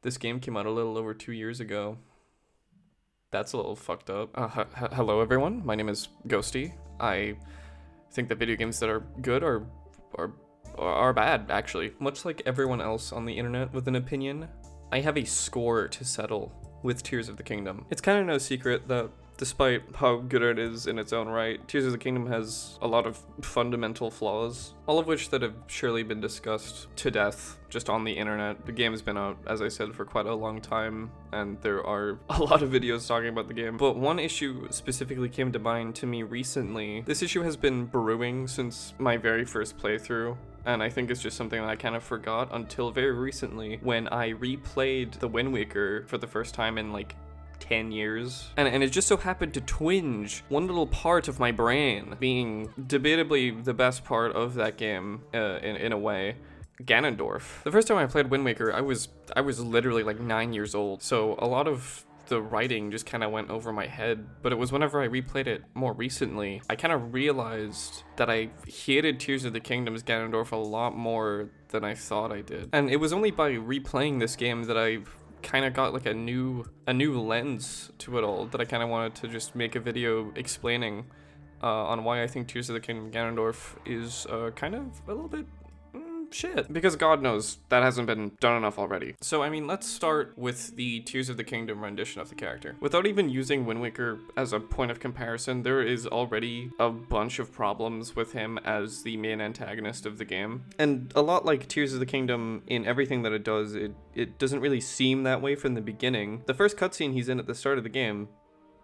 This game came out a little over 2 years ago. That's a little fucked up. Hello everyone, my name is Ghosty. I think that video games that are good are bad, actually. Much like everyone else on the internet with an opinion, I have a score to settle with Tears of the Kingdom. It's kind of no secret that despite how good it is in its own right, Tears of the Kingdom has a lot of fundamental flaws, all of which that have surely been discussed to death just on the internet. The game has been out, as I said, for quite a long time, and there are a lot of videos talking about the game. But one issue specifically came to mind to me recently. This issue has been brewing since my very first playthrough, and I think it's just something that I kind of forgot until very recently when I replayed The Wind Waker for the first time in like 10 years, and it just so happened to twinge one little part of my brain, being debatably the best part of that game in a way, Ganondorf. The first time I played Wind Waker, I was literally like 9 years old, so a lot of the writing just kind of went over my head. But it was whenever I replayed it more recently, I kind of realized that I hated Tears of the Kingdom's Ganondorf a lot more than I thought I did. And it was only by replaying this game that I kind of got like a new lens to it all, that I kind of wanted to just make a video explaining on why I think Tears of the Kingdom Ganondorf is kind of a little bit shit, because God knows that hasn't been done enough already. So I mean, let's start with the Tears of the Kingdom rendition of the character. Without even using Wind Waker as a point of comparison, there is already a bunch of problems with him as the main antagonist of the game. And a lot like Tears of the Kingdom in everything that it does, it doesn't really seem that way from the beginning. The first cutscene he's in at the start of the game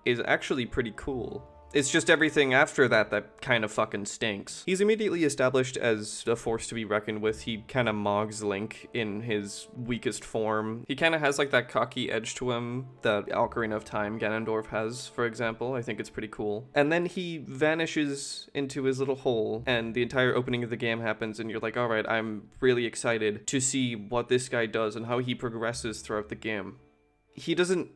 is actually pretty cool. It's just everything after that kind of fucking stinks. He's immediately established as a force to be reckoned with. He kind of mogs Link in his weakest form. He kind of has like that cocky edge to him that Ocarina of Time Ganondorf has, for example. I think it's pretty cool. And then he vanishes into his little hole, and the entire opening of the game happens, and you're like, all right, I'm really excited to see what this guy does and how he progresses throughout the game. He doesn't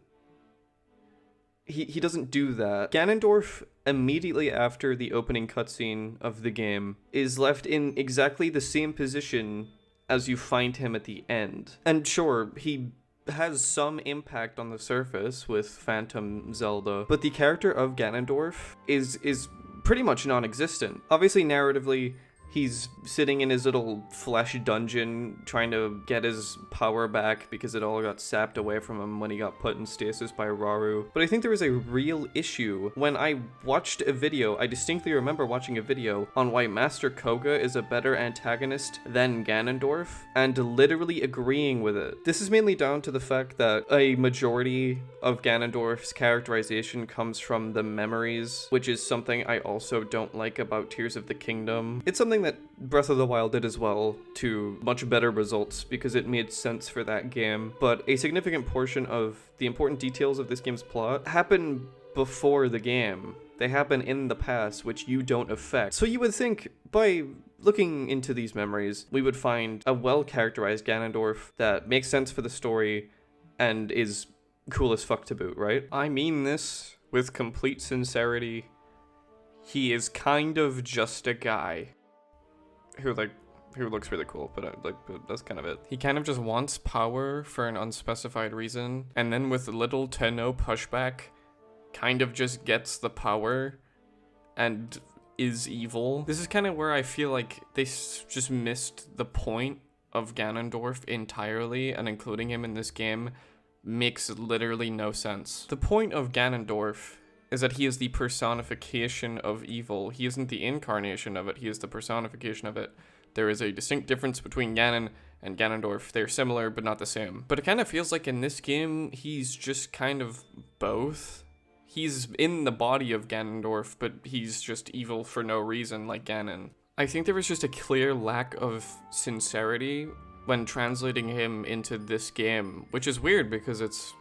do that. Ganondorf, immediately after the opening cutscene of the game, is left in exactly the same position as you find him at the end. And sure, he has some impact on the surface with Phantom Zelda, but the character of Ganondorf is pretty much non-existent. Obviously, narratively, he's sitting in his little flesh dungeon trying to get his power back because it all got sapped away from him when he got put in stasis by Rauru. But I think there was a real issue when I watched a video. I distinctly remember watching a video on why Master Koga is a better antagonist than Ganondorf, and literally agreeing with it. This is mainly down to the fact that a majority of Ganondorf's characterization comes from the memories, which is something I also don't like about Tears of the Kingdom. It's something that Breath of the Wild did as well, to much better results, because it made sense for that game. But a significant portion of the important details of this game's plot happen before the game. They happen in the past, which you don't affect. So you would think, by looking into these memories, we would find a well-characterized Ganondorf that makes sense for the story and is cool as fuck to boot, right? I mean this with complete sincerity. He is kind of just a guy who looks really cool, but that's kind of it. He kind of just wants power for an unspecified reason, and then with little to no pushback, kind of just gets the power and is evil. This is kind of where I feel like they just missed the point of Ganondorf entirely, and including him in this game makes literally no sense. The point of Ganondorf is that he is the personification of evil. He isn't the incarnation of it, he is the personification of it. There is a distinct difference between Ganon and Ganondorf. They're similar, but not the same. But it kind of feels like in this game, he's just kind of both. He's in the body of Ganondorf, but he's just evil for no reason, like Ganon. I think there was just a clear lack of sincerity when translating him into this game, which is weird because it's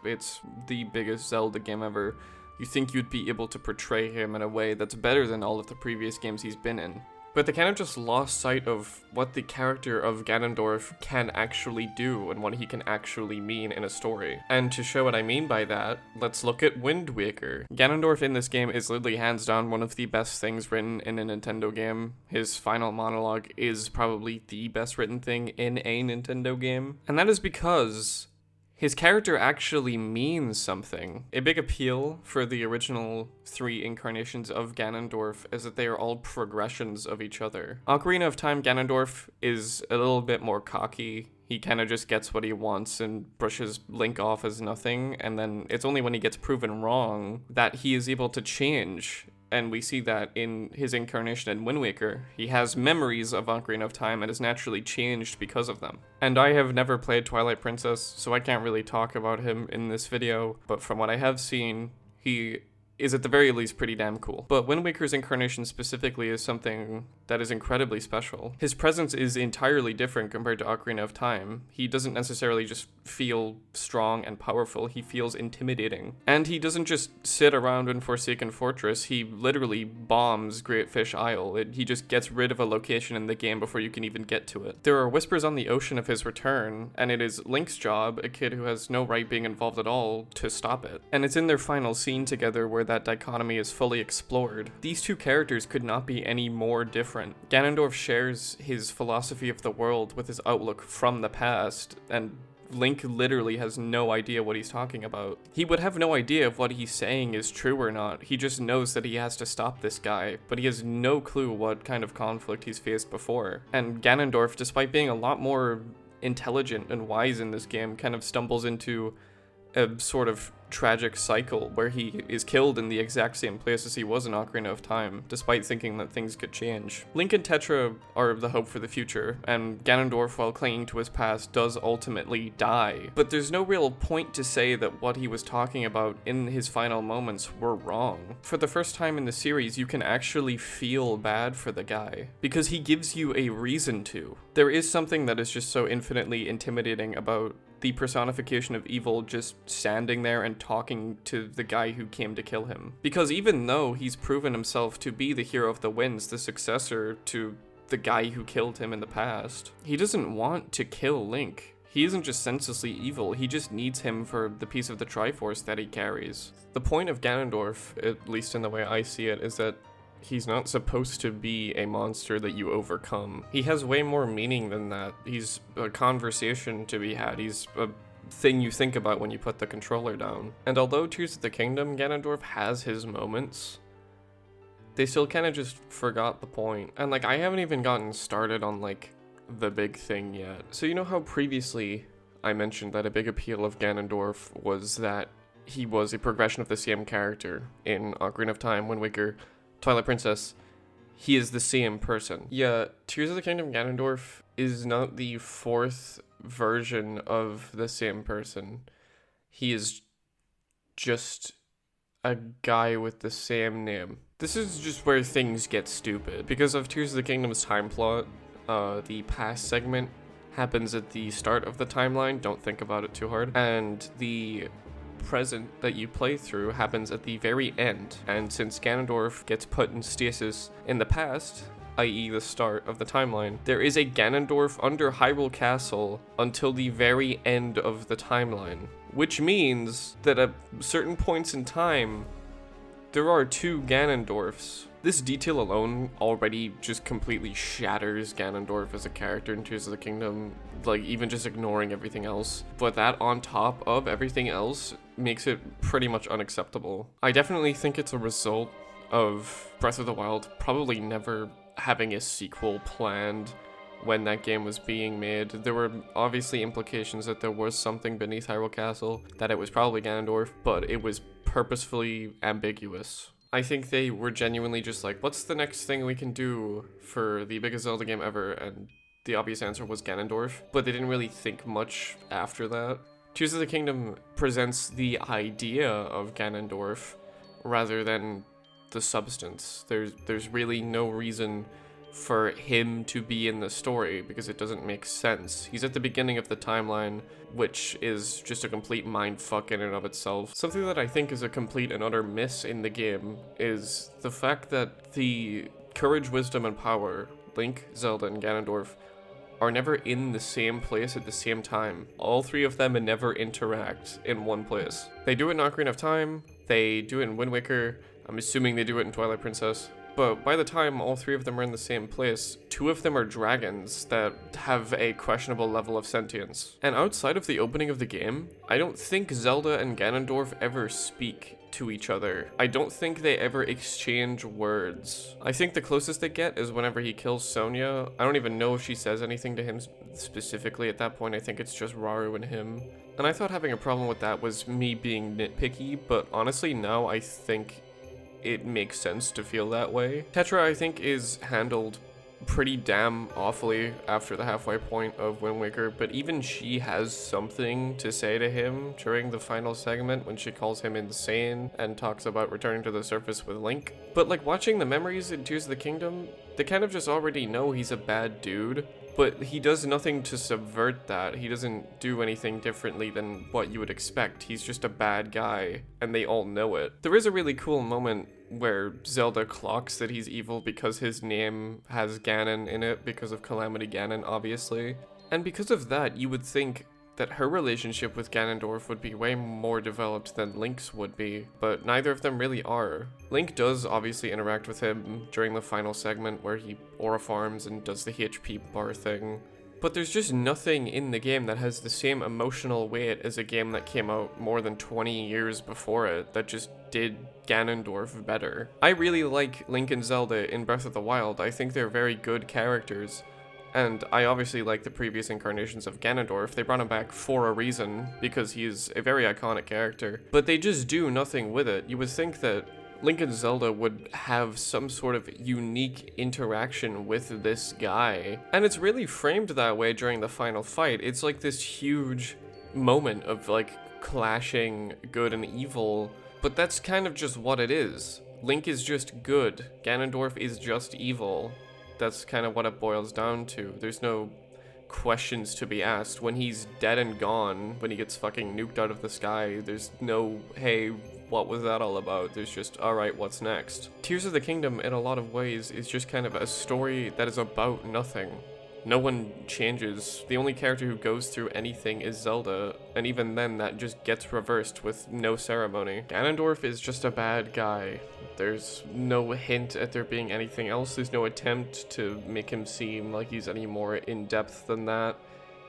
the biggest Zelda game ever. You think you'd be able to portray him in a way that's better than all of the previous games he's been in. But they kind of just lost sight of what the character of Ganondorf can actually do and what he can actually mean in a story. And to show what I mean by that, let's look at Wind Waker. Ganondorf in this game is literally hands down one of the best things written in a Nintendo game. His final monologue is probably the best written thing in a Nintendo game. And that is because his character actually means something. A big appeal for the original 3 incarnations of Ganondorf is that they are all progressions of each other. Ocarina of Time Ganondorf is a little bit more cocky. He kind of just gets what he wants and brushes Link off as nothing, and then it's only when he gets proven wrong that he is able to change. And we see that in his incarnation in Wind Waker. He has memories of Ocarina of Time and is naturally changed because of them. And I have never played Twilight Princess, so I can't really talk about him in this video, but from what I have seen, he is at the very least pretty damn cool. But Wind Waker's incarnation specifically is something that is incredibly special. His presence is entirely different compared to Ocarina of Time. He doesn't necessarily just feel strong and powerful, he feels intimidating. And he doesn't just sit around in Forsaken Fortress, he literally bombs Great Fish Isle. He just gets rid of a location in the game before you can even get to it. There are whispers on the ocean of his return, and it is Link's job, a kid who has no right being involved at all, to stop it. And it's in their final scene together where that dichotomy is fully explored. These two characters could not be any more different. Ganondorf shares his philosophy of the world with his outlook from the past, and Link literally has no idea what he's talking about. He would have no idea if what he's saying is true or not. He just knows that he has to stop this guy, but he has no clue what kind of conflict he's faced before. And Ganondorf, despite being a lot more intelligent and wise in this game, kind of stumbles into a sort of tragic cycle where he is killed in the exact same place as he was in Ocarina of Time, despite thinking that things could change. Link and Tetra are the hope for the future, and Ganondorf, while clinging to his past, does ultimately die. But there's no real point to say that what he was talking about in his final moments were wrong. For the first time in the series, you can actually feel bad for the guy, because he gives you a reason to. There is something that is just so infinitely intimidating about the personification of evil just standing there and talking to the guy who came to kill him. Because even though he's proven himself to be the hero of the winds, the successor to the guy who killed him in the past, he doesn't want to kill Link. He isn't just senselessly evil, he just needs him for the piece of the Triforce that he carries. The point of Ganondorf, at least in the way I see it, is that he's not supposed to be a monster that you overcome. He has way more meaning than that. He's a conversation to be had. He's a thing you think about when you put the controller down. And although Tears of the Kingdom Ganondorf has his moments, they still kind of just forgot the point. And like, I haven't even gotten started on like the big thing yet. So you know how previously I mentioned that a big appeal of Ganondorf was that he was a progression of the same character in Ocarina of Time, Wind Waker, Twilight Princess. He is the same person. Yeah, Tears of the Kingdom Ganondorf is not the 4th version of the same person. He is just a guy with the same name. This is just where things get stupid. Because of Tears of the Kingdom's time plot, the past segment happens at the start of the timeline. Don't think about it too hard. And the present that you play through happens at the very end, and since Ganondorf gets put in stasis in the past, i.e. the start of the timeline, there is a Ganondorf under Hyrule Castle until the very end of the timeline, which means that at certain points in time, there are 2 Ganondorfs. This detail alone already just completely shatters Ganondorf as a character in Tears of the Kingdom, like even just ignoring everything else. But that on top of everything else makes it pretty much unacceptable. I definitely think it's a result of Breath of the Wild probably never having a sequel planned when that game was being made. There were obviously implications that there was something beneath Hyrule Castle, that it was probably Ganondorf, but it was purposefully ambiguous. I think they were genuinely just like, what's the next thing we can do for the biggest Zelda game ever? And the obvious answer was Ganondorf, but they didn't really think much after that. Tears of the Kingdom presents the idea of Ganondorf rather than the substance. There's really no reason for him to be in the story because it doesn't make sense. He's at the beginning of the timeline, which is just a complete mindfuck in and of itself. Something that I think is a complete and utter miss in the game is the fact that the courage, wisdom, and power, Link, Zelda, and Ganondorf, are never in the same place at the same time. All 3 of them never interact in one place. They do it in Ocarina of Time, they do it in Wind Waker, I'm assuming they do it in Twilight Princess, But by the time all three of them are in the same place, two of them are dragons that have a questionable level of sentience. And outside of the opening of the game, I don't think Zelda and Ganondorf ever speak to each other. I don't think they ever exchange words. I think the closest they get is whenever he kills Sonia. I don't even know if she says anything to him specifically at that point. I think it's just Rauru and him. And I thought having a problem with that was me being nitpicky, but honestly now I think it makes sense to feel that way. Tetra, I think, is handled pretty damn awfully after the halfway point of Wind Waker, but even she has something to say to him during the final segment when she calls him insane and talks about returning to the surface with Link. But like watching the memories in Tears of the Kingdom, they kind of just already know he's a bad dude, but he does nothing to subvert that. He doesn't do anything differently than what you would expect. He's just a bad guy, and they all know it. There is a really cool moment where Zelda clocks that he's evil because his name has Ganon in it, because of Calamity Ganon, obviously. And because of that, you would think that her relationship with Ganondorf would be way more developed than Link's would be, but neither of them really are. Link does obviously interact with him during the final segment where he aura farms and does the HP bar thing, but there's just nothing in the game that has the same emotional weight as a game that came out more than 20 years before it that just did Ganondorf better. I really like Link and Zelda in Breath of the Wild. I think they're very good characters. And I obviously like the previous incarnations of Ganondorf. They brought him back for a reason, because he's a very iconic character. But they just do nothing with it. You would think that Link and Zelda would have some sort of unique interaction with this guy. And it's really framed that way during the final fight. It's like this huge moment of like clashing good and evil, but that's kind of just what it is. Link is just good. Ganondorf is just evil. That's kind of what it boils down to. There's no questions to be asked. When he's dead and gone, when he gets fucking nuked out of the sky, there's no, hey, what was that all about? There's just, alright, what's next? Tears of the Kingdom, in a lot of ways, is just kind of a story that is about nothing. No one changes. The only character who goes through anything is Zelda, and even then that just gets reversed with no ceremony. Ganondorf is just a bad guy. There's no hint at there being anything else. There's no attempt to make him seem like he's any more in-depth than that.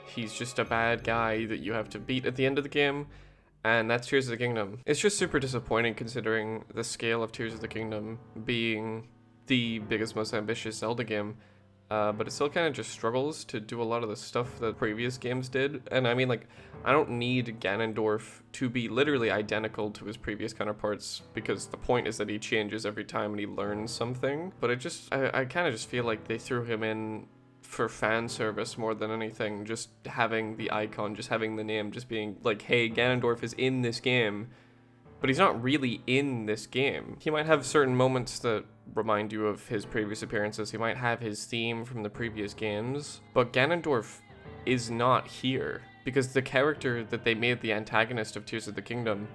He's just a bad guy that you have to beat at the end of the game, and that's Tears of the Kingdom. It's just super disappointing considering the scale of Tears of the Kingdom being the biggest, most ambitious Zelda game. But it still kind of just struggles to do a lot of the stuff that previous games did. And I mean, like, I don't need Ganondorf to be literally identical to his previous counterparts, because the point is that he changes every time and he learns something. But I kind of just feel like they threw him in for fan service more than anything. Just having the icon, just having the name, just being like, hey, Ganondorf is in this game, but he's not really in this game. He might have certain moments that remind you of his previous appearances. He might have his theme from the previous games, but Ganondorf is not here, because the character that they made the antagonist of Tears of the Kingdom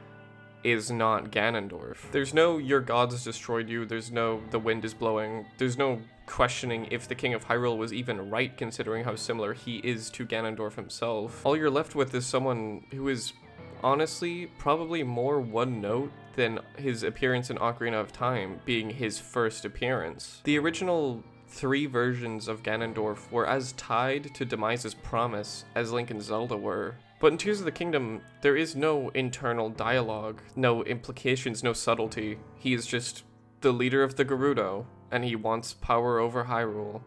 is not Ganondorf. There's no your gods destroyed you, there's no the wind is blowing, there's no questioning if the King of Hyrule was even right considering how similar he is to Ganondorf himself. All you're left with is someone who is honestly probably more one note than his appearance in Ocarina of Time being his first appearance. The original 3 versions of Ganondorf were as tied to Demise's promise as Link and Zelda were. But in Tears of the Kingdom, there is no internal dialogue, no implications, no subtlety. He is just the leader of the Gerudo, and he wants power over Hyrule.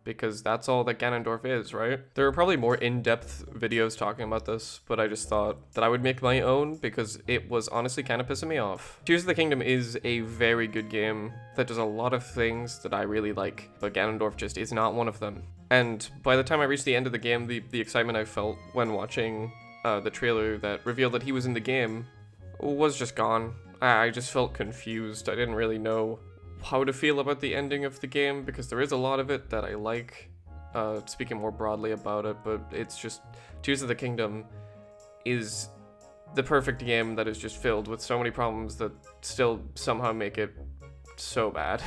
Because that's all that Ganondorf is, right? There are probably more in-depth videos talking about this, but I just thought that I would make my own because it was honestly kind of pissing me off. Tears of the Kingdom is a very good game that does a lot of things that I really like, but Ganondorf just is not one of them. And by the time I reached the end of the game, the excitement I felt when watching the trailer that revealed that he was in the game was just gone. I just felt confused. I didn't really know how to feel about the ending of the game, because there is a lot of it that I like, speaking more broadly about it, but it's just, Tears of the Kingdom is the perfect game that is just filled with so many problems that still somehow make it so bad.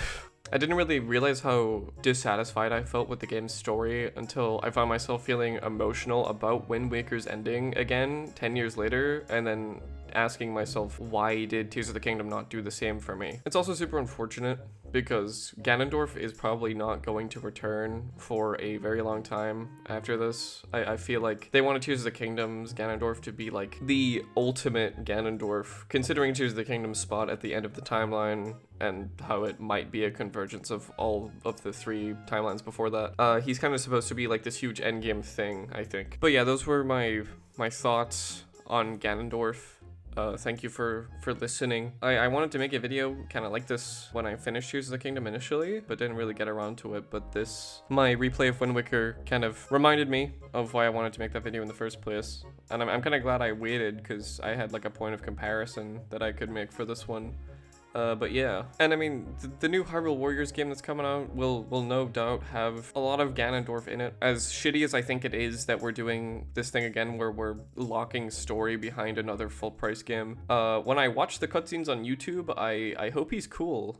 I didn't really realize how dissatisfied I felt with the game's story until I found myself feeling emotional about Wind Waker's ending again 10 years later, and then asking myself, why did Tears of the Kingdom not do the same for me? It's also super unfortunate because Ganondorf is probably not going to return for a very long time after this. I feel like they want to choose the kingdoms, Ganondorf to be like the ultimate Ganondorf, considering Tears of the Kingdom spot at the end of the timeline and how it might be a convergence of all of the 3 timelines before that. He's kind of supposed to be like this huge endgame thing, I think. But yeah, those were my thoughts on Ganondorf. Thank you for listening. I wanted to make a video kind of like this when I finished Tears of the Kingdom initially, but didn't really get around to it. But my replay of Wind Waker kind of reminded me of why I wanted to make that video in the first place. And I'm kind of glad I waited, because I had like a point of comparison that I could make for this one. But yeah, and I mean, the new Hyrule Warriors game that's coming out will no doubt have a lot of Ganondorf in it. As shitty as I think it is that we're doing this thing again where we're locking story behind another full price game, when I watch the cutscenes on YouTube, I hope he's cool.